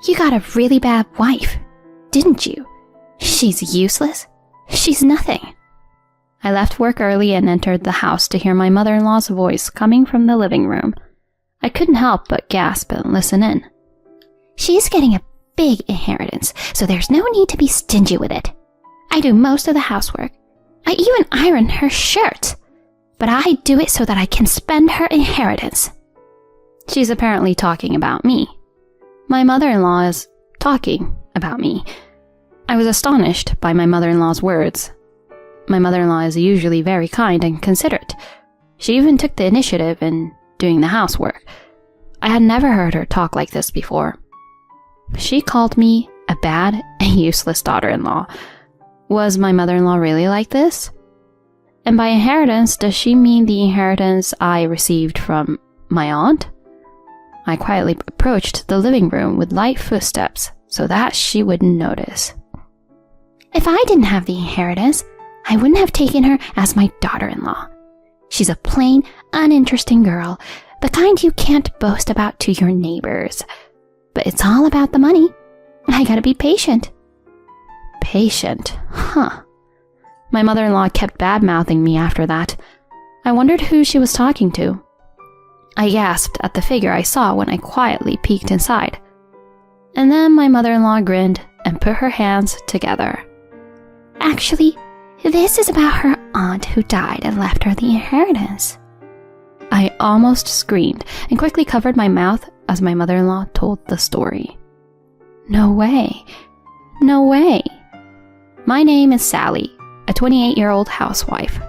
You got a really bad wife, didn't you? She's useless. She's nothing." I left work early and entered the house to hear my mother-in-law's voice coming from the living room. I couldn't help but gasp and listen in. "She's getting a big inheritance, so there's no need to be stingy with it. I do most of the housework. I even iron her shirts. But I do it so that I can spend her inheritance." She's apparently talking about me. My mother-in-law is talking about me. I was astonished by my mother-in-law's words. My mother-in-law is usually very kind and considerate. She even took the initiative in doing the housework. I had never heard her talk like this before. She called me a bad and useless daughter-in-law. Was my mother-in-law really like this? And by inheritance, does she mean the inheritance I received from my aunt? I quietly approached the living room with light footsteps so that she wouldn't notice. "If I didn't have the inheritance, I wouldn't have taken her as my daughter-in-law. She's a plain, uninteresting girl, the kind you can't boast about to your neighbors. But it's all about the money. I gotta be patient." Patient? Huh. My mother-in-law kept bad-mouthing me after that. I wondered who she was talking to. I gasped at the figure I saw when I quietly peeked inside. And then my mother-in-law grinned and put her hands together. "Actually, this is about her aunt who died and left her the inheritance." I almost screamed and quickly covered my mouth as my mother-in-law told the story. No way. No way. My name is Sally, a 28-year-old housewife.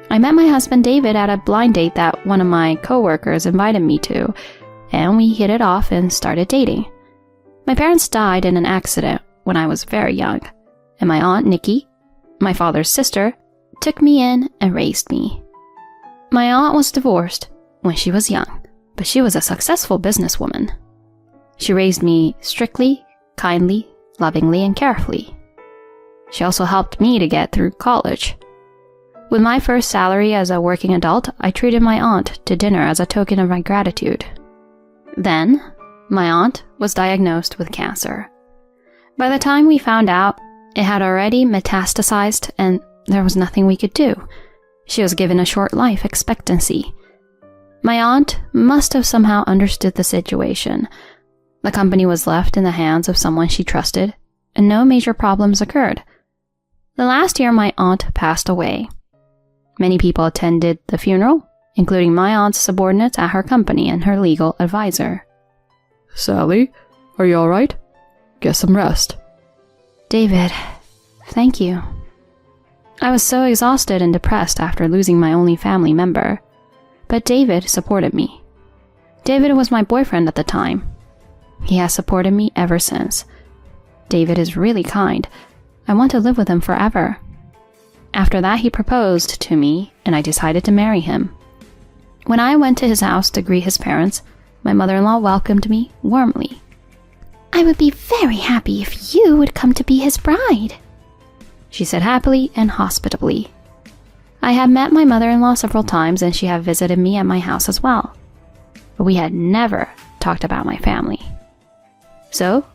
I met my husband David at a blind date that one of my coworkers invited me to, and we hit it off and started dating. My parents died in an accident when I was very young, and my aunt Nikki, my father's sister, took me in and raised me. My aunt was divorced when she was young, but she was a successful businesswoman. She raised me strictly, kindly, lovingly, and carefully. She also helped me to get through college. With my first salary as a working adult, I treated my aunt to dinner as a token of my gratitude. Then, my aunt was diagnosed with cancer. By the time we found out, it had already metastasized and there was nothing we could do. She was given a short life expectancy. My aunt must have somehow understood the situation. The company was left in the hands of someone she trusted, and no major problems occurred. The last year my aunt passed away. Many people attended the funeral, including my aunt's subordinates at her company and her legal advisor. "Sally, are you all right? Get some rest." "David, thank you." I was so exhausted and depressed after losing my only family member. But David supported me. David was my boyfriend at the time. He has supported me ever since. David is really kind. I want to live with him forever. After that, he proposed to me, and I decided to marry him. When I went to his house to greet his parents, my mother-in-law welcomed me warmly. "I would be very happy if you would come to be his bride," she said happily and hospitably. I had met my mother-in-law several times, and she had visited me at my house as well. But we had never talked about my family. So,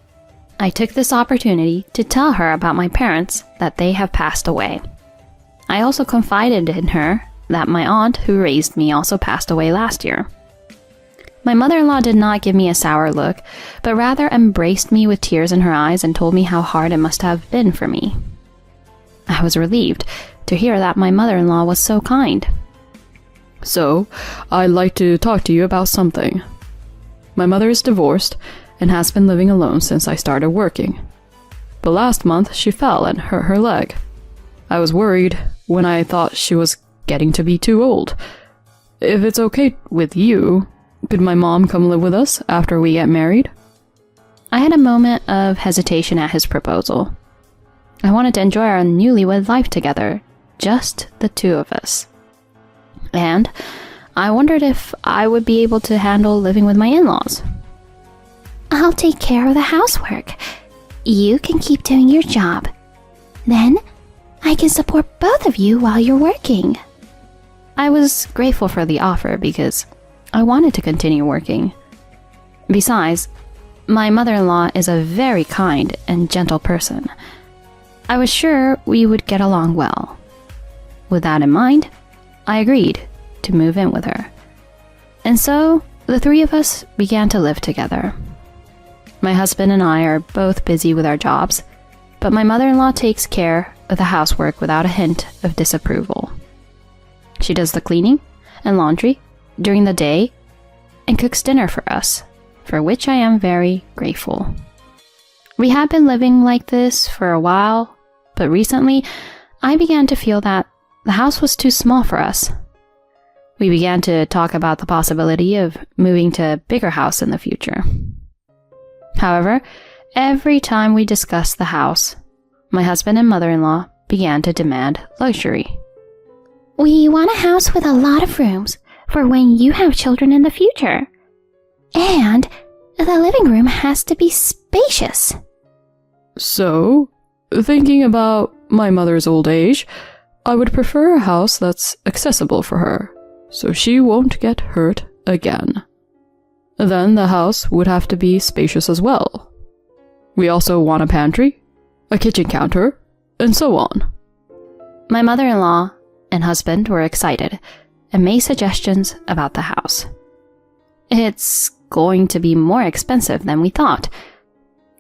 I took this opportunity to tell her about my parents, that they have passed away. I also confided in her that my aunt who raised me also passed away last year. My mother-in-law did not give me a sour look, but rather embraced me with tears in her eyes and told me how hard it must have been for me. I was relieved to hear that my mother-in-law was so kind. "So, I'd like to talk to you about something. My mother is divorced and has been living alone since I started working. But last month she fell and hurt her leg. I was worried when I thought she was getting to be too old. If it's okay with you, could my mom come live with us after we get married?" I had a moment of hesitation at his proposal. I wanted to enjoy our newlywed life together, just the two of us. And I wondered if I would be able to handle living with my in-laws. "I'll take care of the housework. You can keep doing your job. Then I can support both of you while you're working." I was grateful for the offer because I wanted to continue working. Besides, My mother-in-law is a very kind and gentle person. I was sure we would get along well. With that in mind, I agreed to move in with her. And so, the three of us began to live together. My husband and I are both busy with our jobs, but my mother-in-law takes care of the housework without a hint of disapproval. She does the cleaning and laundry during the day and cooks dinner for us, for which I am very grateful. We had been living like this for a while, but recently I began to feel that the house was too small for us. We began to talk about the possibility of moving to a bigger house in the future. However, every time we discussed the house, my husband and mother-in-law began to demand luxury. We want a house with a lot of rooms for when you have children in the future. And the living room has to be spacious. So, thinking about my mother's old age, I would prefer a house that's accessible for her, so she won't get hurt again. Then the house would have to be spacious as well. We also want a pantry, a kitchen counter, and so on. My mother-in-law and husband were excited and made suggestions about the house. It's going to be more expensive than we thought.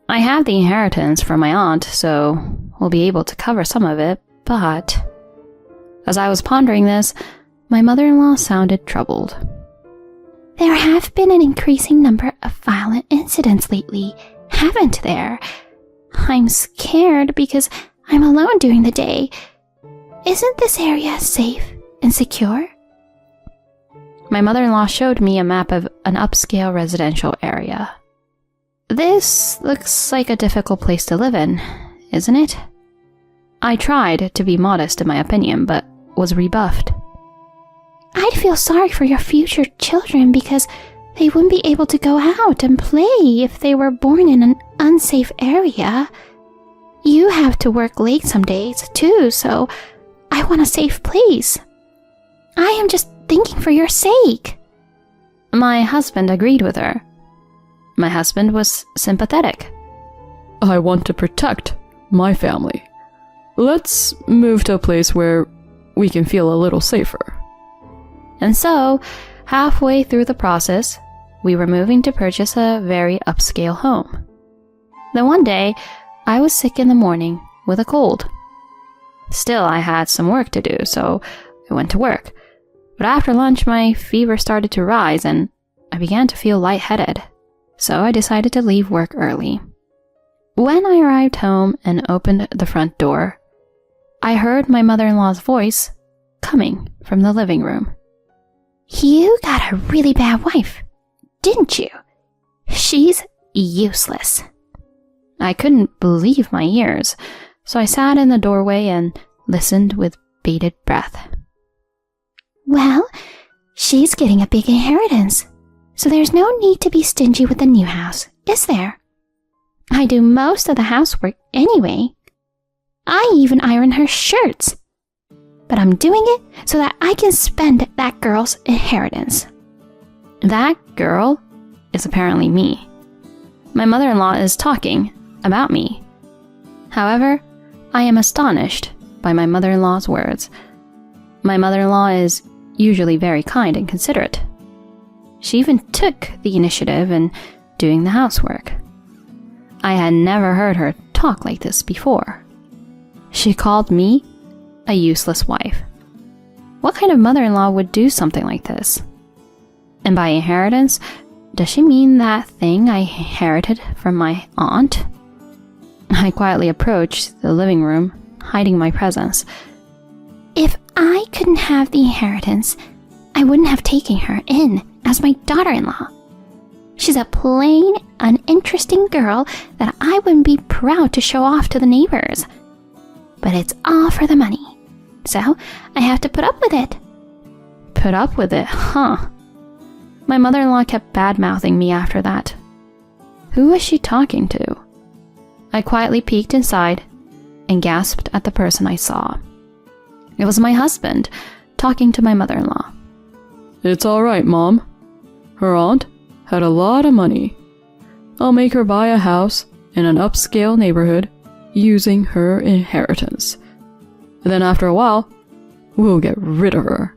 I have the inheritance from my aunt, so we'll be able to cover some of it, but... As I was pondering this, my mother-in-law sounded troubled. There have been an increasing number of violent incidents lately, haven't there? I'm scared because I'm alone during the day. Isn't this area safe and secure? My mother-in-law showed me a map of an upscale residential area. This looks like a difficult place to live in, isn't it? I tried to be modest in my opinion, but was rebuffed. I'd feel sorry for your future children because they wouldn't be able to go out and play if they were born in an unsafe area. You have to work late some days, too, so I want a safe place. I am just thinking for your sake. My husband agreed with her. My husband was sympathetic. I want to protect my family. Let's move to a place where we can feel a little safer. And so, halfway through the process, we were moving to purchase a very upscale home. Then one day, I was sick in the morning with a cold. Still, I had some work to do, so I went to work. But after lunch, my fever started to rise and I began to feel lightheaded, so I decided to leave work early. When I arrived home and opened the front door, I heard my mother-in-law's voice coming from the living room. You got a really bad wife, didn't you? She's useless. I couldn't believe my ears, so I sat in the doorway and listened with bated breath. Well, she's getting a big inheritance, so there's no need to be stingy with the new house, is there? I do most of the housework anyway. I even iron her shirts. But I'm doing it so that I can spend that girl's inheritance. That girl is apparently me. My mother-in-law is talking about me. However, I am astonished by my mother-in-law's words. My mother-in-law is usually very kind and considerate. She even took the initiative in doing the housework. I had never heard her talk like this before. She called me a useless wife. What kind of mother-in-law would do something like this? And by inheritance, does she mean that thing I inherited from my aunt? I quietly approached the living room, hiding my presence. If I couldn't have the inheritance, I wouldn't have taken her in as my daughter-in-law. She's a plain, uninteresting girl that I wouldn't be proud to show off to the neighbors. But it's all for the money, so I have to put up with it. Put up with it, huh? My mother-in-law kept bad-mouthing me after that. Who was she talking to? I quietly peeked inside and gasped at the person I saw. It was my husband, talking to my mother-in-law. It's all right, Mom. Her aunt had a lot of money. I'll make her buy a house in an upscale neighborhood using her inheritance. And then after a while, we'll get rid of her."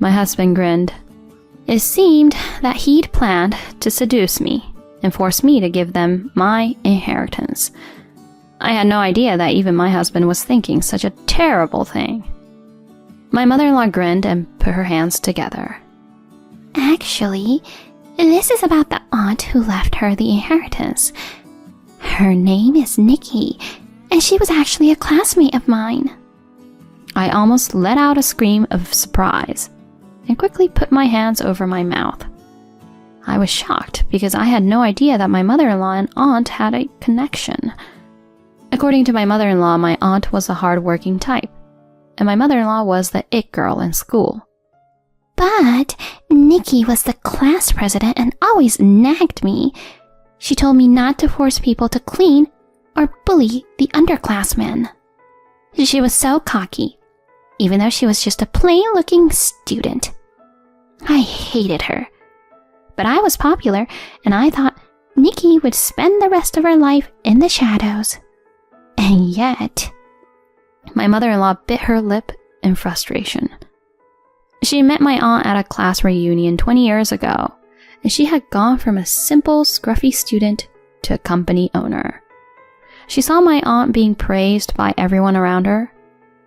My husband grinned. It seemed that he'd planned to seduce me and force me to give them my inheritance. I had no idea that even my husband was thinking such a terrible thing. My mother-in-law grinned and put her hands together. Actually, this is about the aunt who left her the inheritance. Her name is Nikki, and she was actually a classmate of mine. I almost let out a scream of surprise and quickly put my hands over my mouth. I was shocked because I had no idea that my mother-in-law and aunt had a connection. According to my mother-in-law, my aunt was a hard-working type, and my mother-in-law was the it girl in school. But Nikki was the class president and always nagged me. She told me not to force people to clean or bully the underclassmen. She was so cocky, even though she was just a plain-looking student. I hated her. But I was popular, and I thought Nikki would spend the rest of her life in the shadows. And yet, my mother-in-law bit her lip in frustration. She met my aunt at a class reunion 20 years ago, and she had gone from a simple, scruffy student to a company owner. She saw my aunt being praised by everyone around her,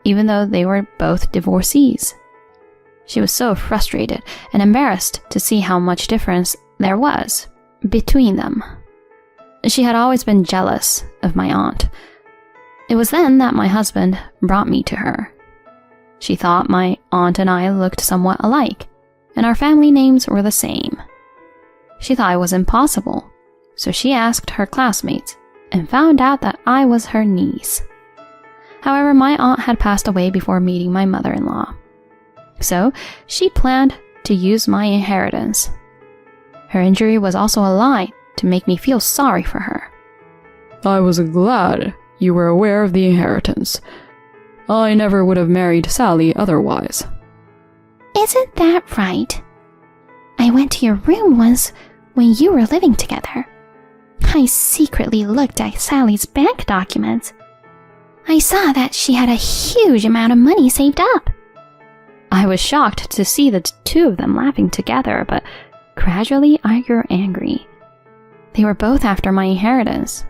even though they were both divorcees. She was so frustrated and embarrassed to see how much difference there was between them. She had always been jealous of my aunt. It was then that my husband brought me to her. She thought my aunt and I looked somewhat alike, and our family names were the same. She thought it was impossible, so she asked her classmates and found out that I was her niece. However, my aunt had passed away before meeting my mother-in-law, so she planned to use my inheritance. Her injury was also a lie to make me feel sorry for her. "I was glad you were aware of the inheritance. I never would have married Sally otherwise." isn't that right? I went to your room once when you were living together. I secretly looked at Sally's bank documents. I saw that she had a huge amount of money saved up. I was shocked to see the two of them laughing together, but gradually I grew angry. They were both after my inheritance.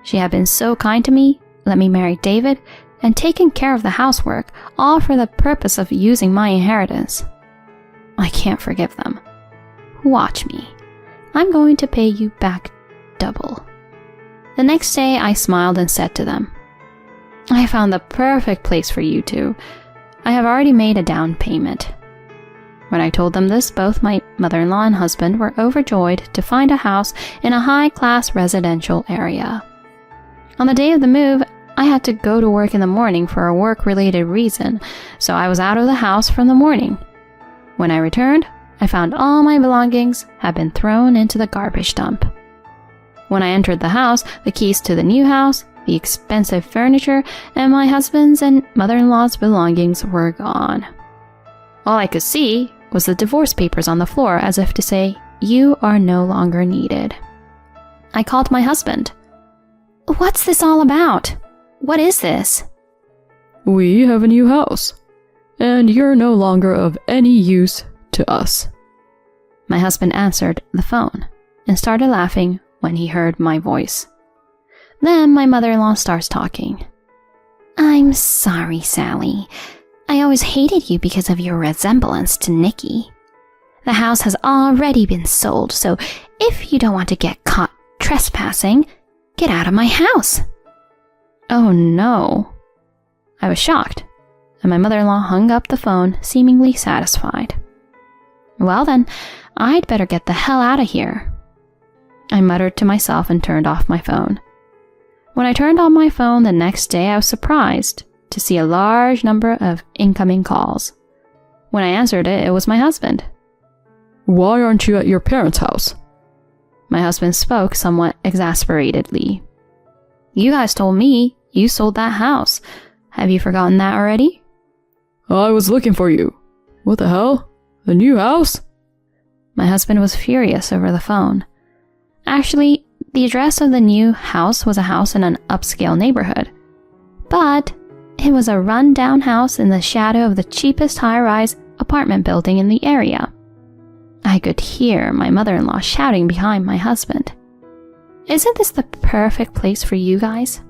She had been so kind to me, let me marry David, and taken care of the housework, all for the purpose of using my inheritance. I can't forgive them. Watch me. I'm going to pay you back double. The next day I smiled and said to them, "I found the perfect place for you two. I have already made a down payment." When I told them this, both my mother-in-law and husband were overjoyed to find a house in a high-class residential area. On the day of the move, I had to go to work in the morning for a work-related reason, so I was out of the house from the morning. When I returned, I found all my belongings had been thrown into the garbage dump. When I entered the house, the keys to the new house, the expensive furniture, and my husband's and mother-in-law's belongings were gone. All I could see was the divorce papers on the floor, as if to say, "You are no longer needed." I called my husband. "What's this all about? What is this?" "We have a new house, and you're no longer of any use to us." My husband answered the phone and started laughing when he heard my voice. Then my mother-in-law starts talking. I'm sorry, Sally. I always hated you because of your resemblance to Nikki. The house has already been sold, so if you don't want to get caught trespassing, get out of my house. Oh no. I was shocked, and my mother-in-law hung up the phone, seemingly satisfied. Well then, I'd better get the hell out of here. I muttered to myself and turned off my phone. When I turned on my phone the next day, I was surprised to see a large number of incoming calls. When I answered it, it was my husband. "Why aren't you at your parents' house?" My husband spoke somewhat exasperatedly. "You guys told me you sold that house. Have you forgotten that already?" "I was looking for you. What the hell? The new house?" My husband was furious over the phone. Actually, the address of the new house was a house in an upscale neighborhood. But it was a run-down house in the shadow of the cheapest high-rise apartment building in the area. I could hear my mother-in-law shouting behind my husband. "Isn't this the perfect place for you guys?"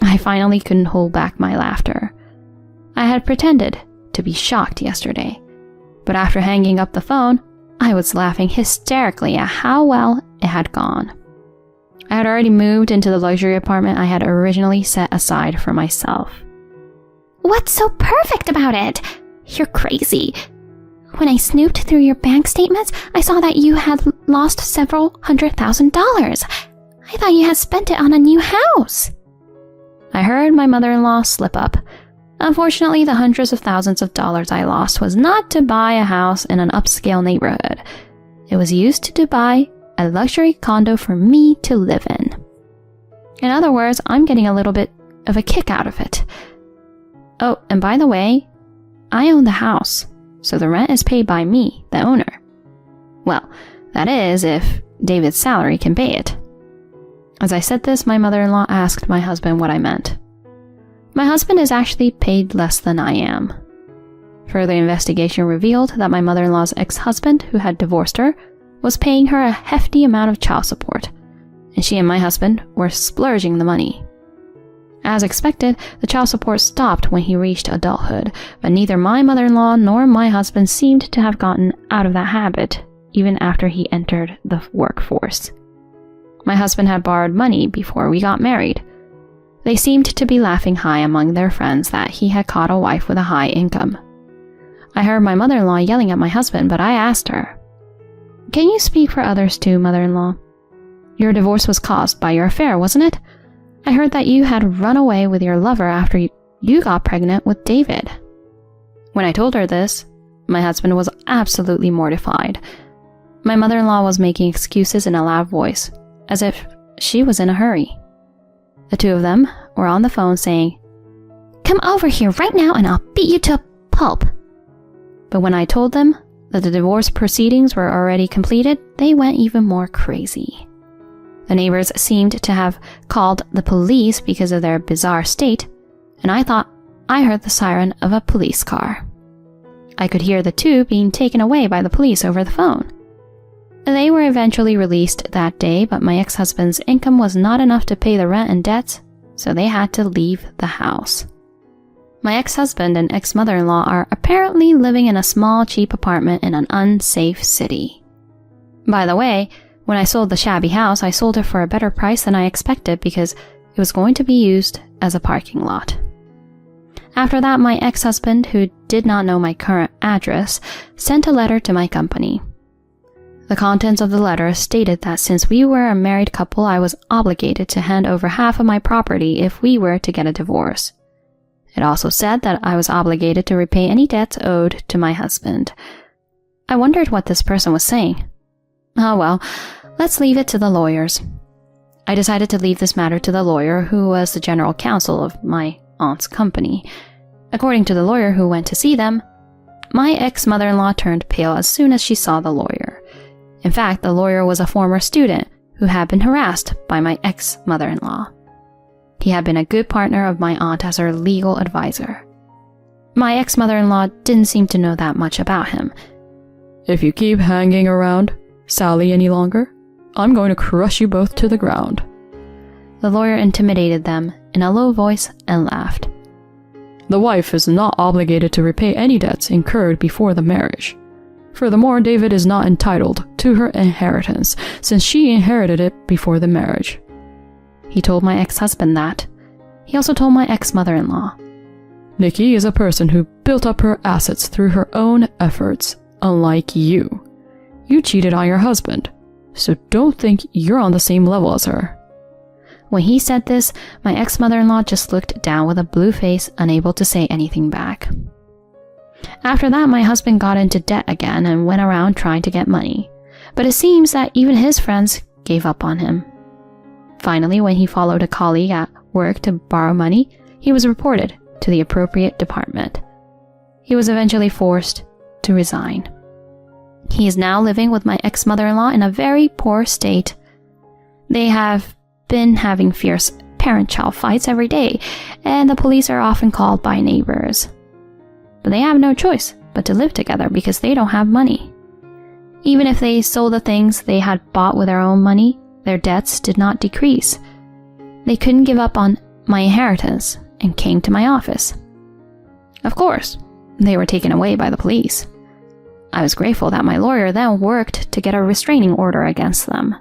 I finally couldn't hold back my laughter. I had pretended to be shocked yesterday, but after hanging up the phone, I was laughing hysterically at how well it had gone. I had already moved into the luxury apartment I had originally set aside for myself. What's so perfect about it? You're crazy. When I snooped through your bank statements, I saw that you had lost several $100,000. I thought you had spent it on a new house. I heard my mother-in-law slip up. Unfortunately, the hundreds of thousands of dollars I lost was not to buy a house in an upscale neighborhood. It was used to buy a luxury condo for me to live in. In other words, I'm getting a little bit of a kick out of it. Oh, and by the way, I own the house, so the rent is paid by me, the owner. Well, that is, if David's salary can pay it. As I said this, my mother-in-law asked my husband what I meant. My husband is actually paid less than I am. Further investigation revealed that my mother-in-law's ex-husband, who had divorced her, was paying her a hefty amount of child support, and she and my husband were splurging the money. As expected, the child support stopped when he reached adulthood, but neither my mother-in-law nor my husband seemed to have gotten out of that habit, even after he entered the workforce. My husband had borrowed money before we got married. They seemed to be laughing high among their friends that he had caught a wife with a high income. I heard my mother-in-law yelling at my husband, but I asked her, "Can you speak for others too, mother-in-law? Your divorce was caused by your affair, wasn't it? I heard that you had run away with your lover after you got pregnant with David." When I told her this, my husband was absolutely mortified. My mother-in-law was making excuses in a loud voice, as if she was in a hurry. The two of them were on the phone saying, "Come over here right now and I'll beat you to a pulp." But when I told them that the divorce proceedings were already completed, they went even more crazy. The neighbors seemed to have called the police because of their bizarre state, and I thought I heard the siren of a police car. I could hear the two being taken away by the police over the phone. They were eventually released that day, but my ex-husband's income was not enough to pay the rent and debts, so they had to leave the house. My ex-husband and ex-mother-in-law are apparently living in a small, cheap apartment in an unsafe city. By the way, when I sold the shabby house, I sold it for a better price than I expected because it was going to be used as a parking lot. After that, my ex-husband, who did not know my current address, sent a letter to my company. The contents of the letter stated that since we were a married couple, I was obligated to hand over half of my property if we were to get a divorce. It also said that I was obligated to repay any debts owed to my husband. I wondered what this person was saying. Oh well, let's leave it to the lawyers. I decided to leave this matter to the lawyer who was the general counsel of my aunt's company. According to the lawyer who went to see them, my ex-mother-in-law turned pale as soon as she saw the lawyer. In fact, the lawyer was a former student who had been harassed by my ex-mother-in-law. He had been a good partner of my aunt as her legal advisor. My ex-mother-in-law didn't seem to know that much about him. "If you keep hanging around Sally any longer, I'm going to crush you both to the ground." The lawyer intimidated them in a low voice and laughed. "The wife is not obligated to repay any debts incurred before the marriage. Furthermore, David is not entitled to her inheritance since she inherited it before the marriage." He told my ex-husband that. He also told my ex-mother-in-law. "Nikki is a person who built up her assets through her own efforts, unlike you. You cheated on your husband, so don't think you're on the same level as her." When he said this, my ex-mother-in-law just looked down with a blue face, unable to say anything back. After that, my husband got into debt again and went around trying to get money, but it seems that even his friends gave up on him. Finally, when he followed a colleague at work to borrow money, he was reported to the appropriate department. He was eventually forced to resign. He is now living with my ex-mother-in-law in a very poor state They have been having fierce parent-child fights every day, and the police are often called by neighbors. But they have no choice but to live together because they don't have money. Even if they sold the things they had bought with their own money, their debts did not decrease. They couldn't give up on my inheritance and came to my office. Of course, they were taken away by the police. I was grateful that my lawyer then worked to get a restraining order against them.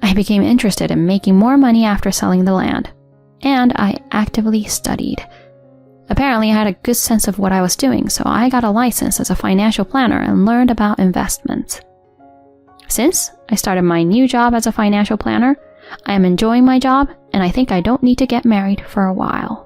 I became interested in making more money after selling the land, and I actively studied. Apparently, I had a good sense of what I was doing, so I got a license as a financial planner and learned about investments. Since I started my new job as a financial planner, I am enjoying my job, and I think I don't need to get married for a while.